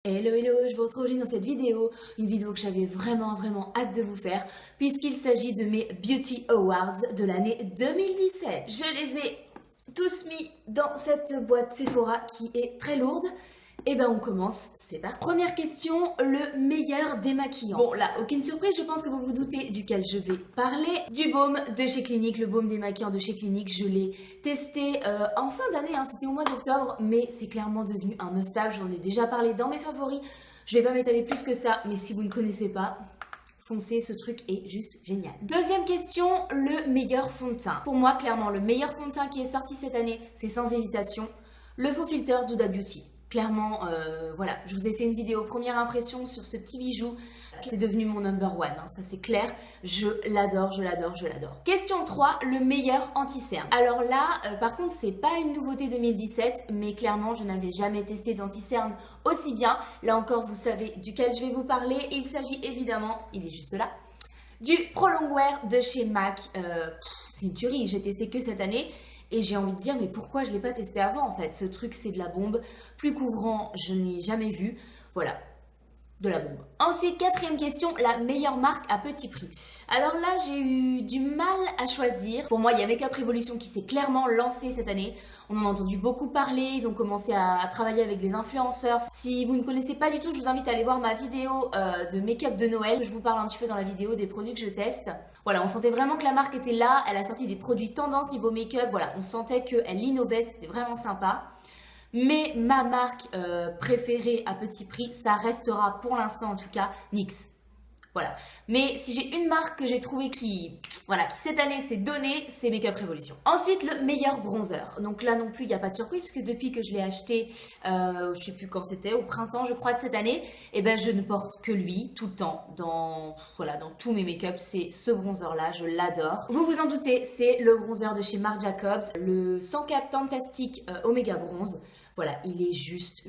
Hello hello, je vous retrouve aujourd'hui dans cette vidéo, une vidéo que j'avais vraiment hâte de vous faire puisqu'il s'agit de mes Beauty Awards de l'année 2017. Je les ai tous mis dans cette boîte Sephora qui est très lourde. Et ben on commence, c'est parti. Première question, le meilleur démaquillant. Bon là, aucune surprise, je pense que vous vous doutez duquel je vais parler. Du baume de chez Clinique, le baume démaquillant de chez Clinique, je l'ai testé en fin d'année, hein, c'était au mois d'octobre, mais c'est clairement devenu un must-have, j'en ai déjà parlé dans mes favoris. Je vais pas m'étaler plus que ça, mais si vous ne connaissez pas, foncez, ce truc est juste génial. Deuxième question, le meilleur fond de teint. Pour moi, clairement, le meilleur fond de teint qui est sorti cette année, c'est sans hésitation le faux filter d'Huda Beauty. Clairement, voilà, je vous ai fait une vidéo première impression sur ce petit bijou. C'est devenu mon number one, hein, ça c'est clair. Je l'adore. Question 3, le meilleur anti-cerne. Alors là, par contre, c'est pas une nouveauté 2017, mais clairement, je n'avais jamais testé d'anti-cerne aussi bien. Là encore, vous savez duquel je vais vous parler. Il s'agit évidemment, il est juste là, du Pro Longwear de chez MAC. C'est une tuerie, j'ai testé que cette année. Et j'ai envie de dire, mais pourquoi je ne l'ai pas testé avant en fait? Ce truc, c'est de la bombe. Plus couvrant, je n'ai jamais vu. Voilà, de la bombe. Ensuite, quatrième question, la meilleure marque à petit prix. Alors là, j'ai eu du mal à choisir. Pour moi, il y a Makeup Revolution qui s'est clairement lancé cette année. On en a entendu beaucoup parler, ils ont commencé à travailler avec des influenceurs. Si vous ne connaissez pas du tout, je vous invite à aller voir ma vidéo de make-up de Noël. Je vous parle un petit peu dans la vidéo des produits que je teste. Voilà, on sentait vraiment que la marque était là. Elle a sorti des produits tendance niveau make-up. Voilà, on sentait qu'elle innovait, c'était vraiment sympa. Mais ma marque préférée à petit prix, ça restera pour l'instant en tout cas NYX. Voilà. Mais si j'ai une marque que j'ai trouvée qui cette année s'est donnée, c'est Makeup Revolution. Ensuite, le meilleur bronzer. Donc là non plus, il n'y a pas de surprise puisque depuis que je l'ai acheté, je sais plus quand c'était, au printemps je crois de cette année, et ben je ne porte que lui tout le temps dans tous mes make-up. C'est ce bronzer là, je l'adore. Vous vous en doutez, c'est le bronzer de chez Marc Jacobs, le 104 Fantastic Omega Bronze. Voilà, il est juste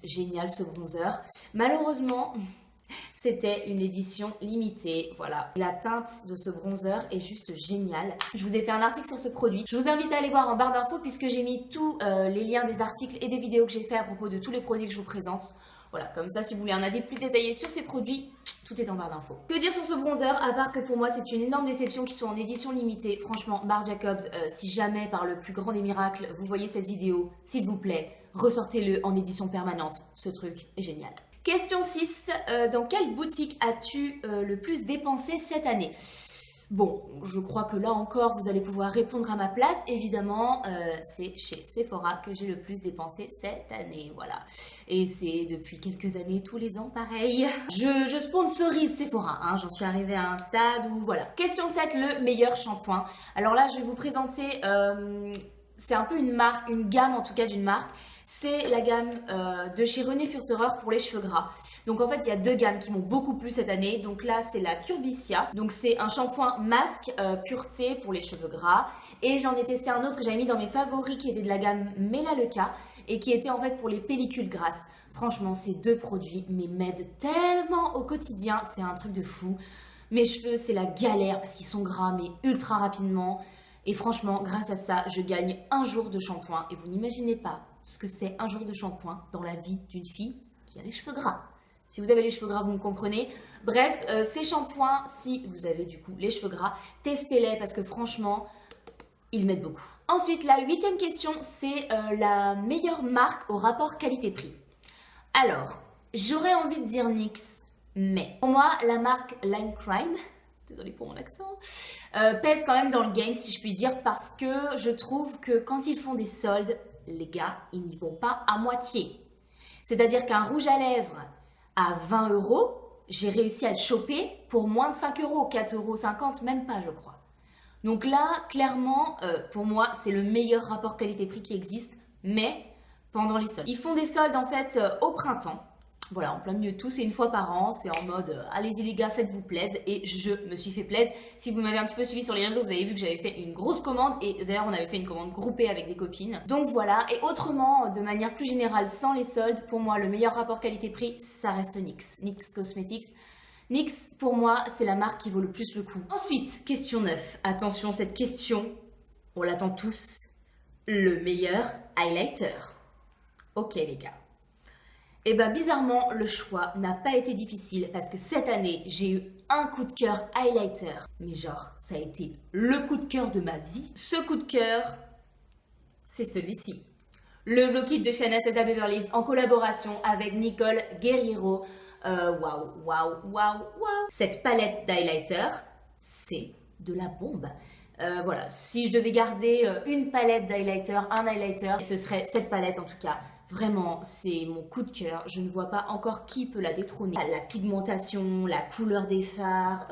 génial ce bronzer. Malheureusement, c'était une édition limitée, voilà. La teinte de ce bronzer est juste géniale. Je vous ai fait un article sur ce produit. Je vous invite à aller voir en barre d'infos puisque j'ai mis tous les liens des articles et des vidéos que j'ai fait à propos de tous les produits que je vous présente. Voilà, comme ça, si vous voulez un avis plus détaillé sur ces produits, tout est en barre d'infos. Que dire sur ce bronzer, à part que pour moi, c'est une énorme déception qu'il soit en édition limitée. Franchement, Marc Jacobs, si jamais par le plus grand des miracles, vous voyez cette vidéo, s'il vous plaît, ressortez-le en édition permanente. Ce truc est génial. Question 6, dans quelle boutique as-tu le plus dépensé cette année? Bon, je crois que là encore, vous allez pouvoir répondre à ma place. Évidemment, c'est chez Sephora que j'ai le plus dépensé cette année, voilà. Et c'est depuis quelques années, tous les ans, pareil. Je sponsorise Sephora, hein, j'en suis arrivée à un stade où, voilà. Question 7, le meilleur shampoing. Alors là, je vais vous présenter... c'est un peu une marque, une gamme en tout cas d'une marque. C'est la gamme de chez René Furterer pour les cheveux gras. Donc en fait, il y a deux gammes qui m'ont beaucoup plu cette année. Donc là, c'est la Curbicia. Donc c'est un shampoing masque pureté pour les cheveux gras. Et j'en ai testé un autre que j'avais mis dans mes favoris qui était de la gamme Melaleuca et qui était en fait pour les pellicules grasses. Franchement, ces deux produits m'aident tellement au quotidien. C'est un truc de fou. Mes cheveux, c'est la galère parce qu'ils sont gras mais ultra rapidement. Et franchement, grâce à ça, je gagne un jour de shampoing. Et vous n'imaginez pas ce que c'est un jour de shampoing dans la vie d'une fille qui a les cheveux gras. Si vous avez les cheveux gras, vous me comprenez. Bref, ces shampoings, si vous avez du coup les cheveux gras, testez-les parce que franchement, ils m'aident beaucoup. Ensuite, la 8e question, c'est la meilleure marque au rapport qualité-prix. Alors, j'aurais envie de dire NYX, mais pour moi, la marque Lime Crime... Désolée pour mon accent, pèse quand même dans le game si je puis dire parce que je trouve que quand ils font des soldes, les gars, ils n'y vont pas à moitié. C'est-à-dire qu'un rouge à lèvres à 20 €, j'ai réussi à le choper pour moins de 5 €, 4,50 €, même pas je crois. Donc là, clairement, pour moi, c'est le meilleur rapport qualité-prix qui existe, mais pendant les soldes. Ils font des soldes en fait au printemps. Voilà, en plein milieu de tout, c'est une fois par an, c'est en mode allez-y les gars, faites-vous plaisir et je me suis fait plaisir. Si vous m'avez un petit peu suivi sur les réseaux, vous avez vu que j'avais fait une grosse commande et d'ailleurs on avait fait une commande groupée avec des copines. Donc voilà, et autrement, de manière plus générale, sans les soldes, pour moi le meilleur rapport qualité-prix, ça reste NYX, NYX Cosmetics. NYX, pour moi, c'est la marque qui vaut le plus le coup. Ensuite, question 9. Attention, cette question, on l'attend tous. Le meilleur highlighter. Ok les gars. Et ben bizarrement, le choix n'a pas été difficile parce que cette année, j'ai eu un coup de cœur highlighter. Mais genre, ça a été le coup de cœur de ma vie. Ce coup de cœur, c'est celui-ci. Le Glow Kit de Shanna Anastasia Beverly Hills en collaboration avec Nicole Guerriero. Waouh, waouh, waouh, waouh. Cette palette d'highlighter, c'est de la bombe. Voilà, si je devais garder une palette d'highlighter, un highlighter, ce serait cette palette en tout cas. Vraiment, c'est mon coup de cœur. Je ne vois pas encore qui peut la détrôner. La pigmentation, la couleur des fards,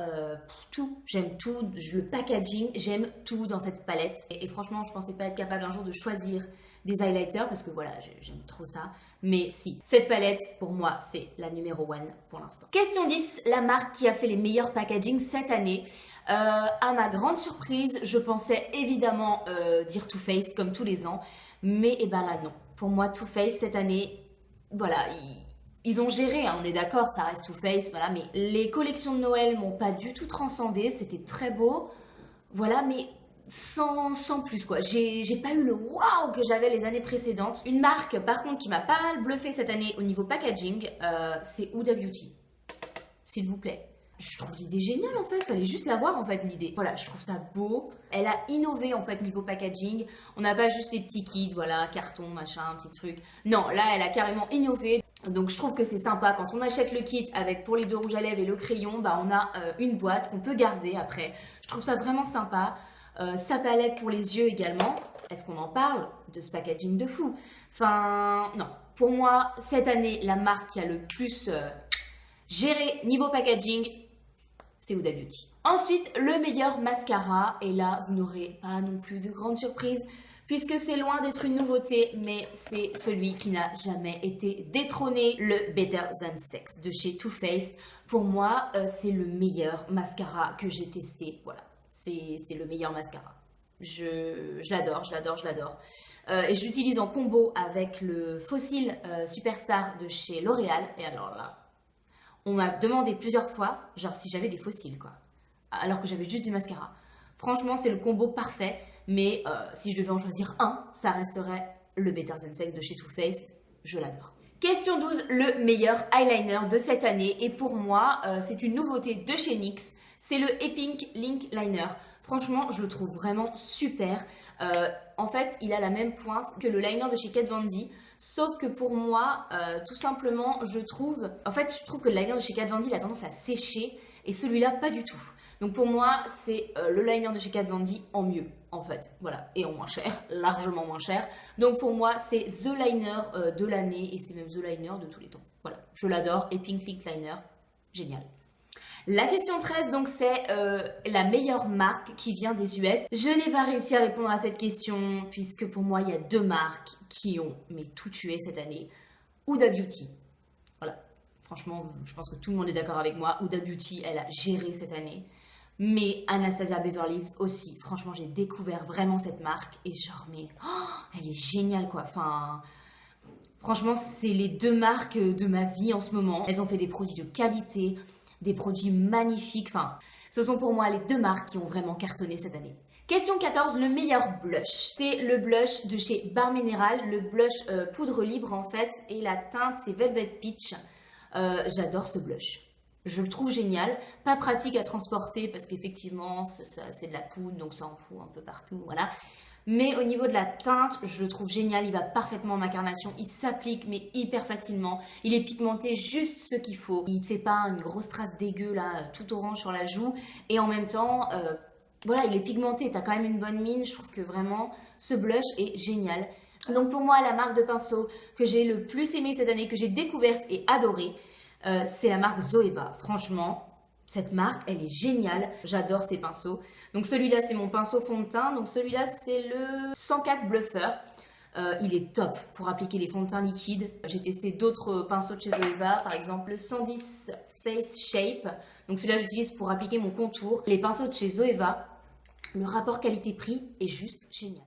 tout. J'aime tout. Le packaging, j'aime tout dans cette palette. Et franchement, je pensais pas être capable un jour de choisir des highlighters parce que voilà, j'aime trop ça. Mais si, cette palette, pour moi, c'est la numéro 1 pour l'instant. Question 10, la marque qui a fait les meilleurs packaging cette année. À ma grande surprise, je pensais évidemment dire Too Faced comme tous les ans. Mais eh ben là, non. Pour moi, Too Faced, cette année, voilà, ils ont géré, hein, on est d'accord, ça reste Too Faced, voilà, mais les collections de Noël m'ont pas du tout transcendé, c'était très beau, voilà, mais sans plus, quoi. J'ai pas eu le waouh que j'avais les années précédentes. Une marque, par contre, qui m'a pas mal bluffé cette année au niveau packaging, c'est Huda Beauty, s'il vous plaît. Je trouve l'idée géniale en fait, fallait juste la voir en fait l'idée. Voilà, je trouve ça beau. Elle a innové en fait niveau packaging. On n'a pas juste les petits kits, voilà, carton, machin, petit truc. Non, là elle a carrément innové. Donc je trouve que c'est sympa quand on achète le kit avec pour les deux rouges à lèvres et le crayon, bah on a une boîte qu'on peut garder après. Je trouve ça vraiment sympa. Sa palette pour les yeux également. Est-ce qu'on en parle de ce packaging de fou? Enfin, non. Pour moi, cette année, la marque qui a le plus géré niveau packaging, c'est Huda Beauty. Ensuite, le meilleur mascara. Et là, vous n'aurez pas non plus de grande surprise puisque c'est loin d'être une nouveauté, mais c'est celui qui n'a jamais été détrôné, le Better Than Sex de chez Too Faced. Pour moi, c'est le meilleur mascara que j'ai testé. Voilà, c'est le meilleur mascara. Je l'adore, je l'adore, je l'adore. Et je l'utilise en combo avec le Fossil Superstar de chez L'Oréal. Et alors là, on m'a demandé plusieurs fois, genre si j'avais des fossiles quoi, alors que j'avais juste du mascara. Franchement, c'est le combo parfait, mais si je devais en choisir un, ça resterait le Better Than Sex de chez Too Faced. Je l'adore. Question 12, le meilleur eyeliner de cette année. Et pour moi, c'est une nouveauté de chez NYX. C'est le E-Pink Link Liner. Franchement, je le trouve vraiment super. En fait, il a la même pointe que le liner de chez Kat Von D. Sauf que pour moi, tout simplement, je trouve que le liner de chez Kat Von D, il a tendance à sécher et celui-là, pas du tout. Donc pour moi, c'est le liner de chez Kat Von D en mieux, en fait. Voilà, et en moins cher, largement moins cher. Donc pour moi, c'est The Liner de l'année et c'est même The Liner de tous les temps. Voilà, je l'adore. Et Pink Link Liner, génial. La question 13, donc, c'est la meilleure marque qui vient des US. Je n'ai pas réussi à répondre à cette question, puisque pour moi, il y a deux marques qui ont tout tué cette année. Huda Beauty. Voilà. Franchement, je pense que tout le monde est d'accord avec moi. Huda Beauty, elle a géré cette année. Mais Anastasia Beverly Hills aussi. Franchement, j'ai découvert vraiment cette marque. Et genre, mais elle est géniale, quoi. Enfin, franchement, c'est les deux marques de ma vie en ce moment. Elles ont fait des produits de qualité, des produits magnifiques, enfin, ce sont pour moi les deux marques qui ont vraiment cartonné cette année. Question 14, le meilleur blush. C'est le blush de chez Bar Mineral, le blush poudre libre en fait, et la teinte c'est Velvet Peach. J'adore ce blush. Je le trouve génial, pas pratique à transporter parce qu'effectivement c'est de la poudre donc ça en fout un peu partout, voilà. Mais au niveau de la teinte, je le trouve génial, il va parfaitement en ma carnation, il s'applique mais hyper facilement, il est pigmenté juste ce qu'il faut. Il ne te fait pas une grosse trace dégueu là, tout orange sur la joue et en même temps, voilà, il est pigmenté, t'as quand même une bonne mine, je trouve que vraiment ce blush est génial. Donc pour moi, la marque de pinceau que j'ai le plus aimée cette année, que j'ai découverte et adorée, c'est la marque Zoeva. Franchement, cette marque, elle est géniale. J'adore ces pinceaux. Donc celui-là, c'est mon pinceau fond de teint. Donc celui-là, c'est le 104 Bluffer. Il est top pour appliquer les fonds de teint liquides. J'ai testé d'autres pinceaux de chez Zoeva, par exemple le 110 Face Shape. Donc celui-là, j'utilise pour appliquer mon contour. Les pinceaux de chez Zoeva, le rapport qualité-prix est juste génial.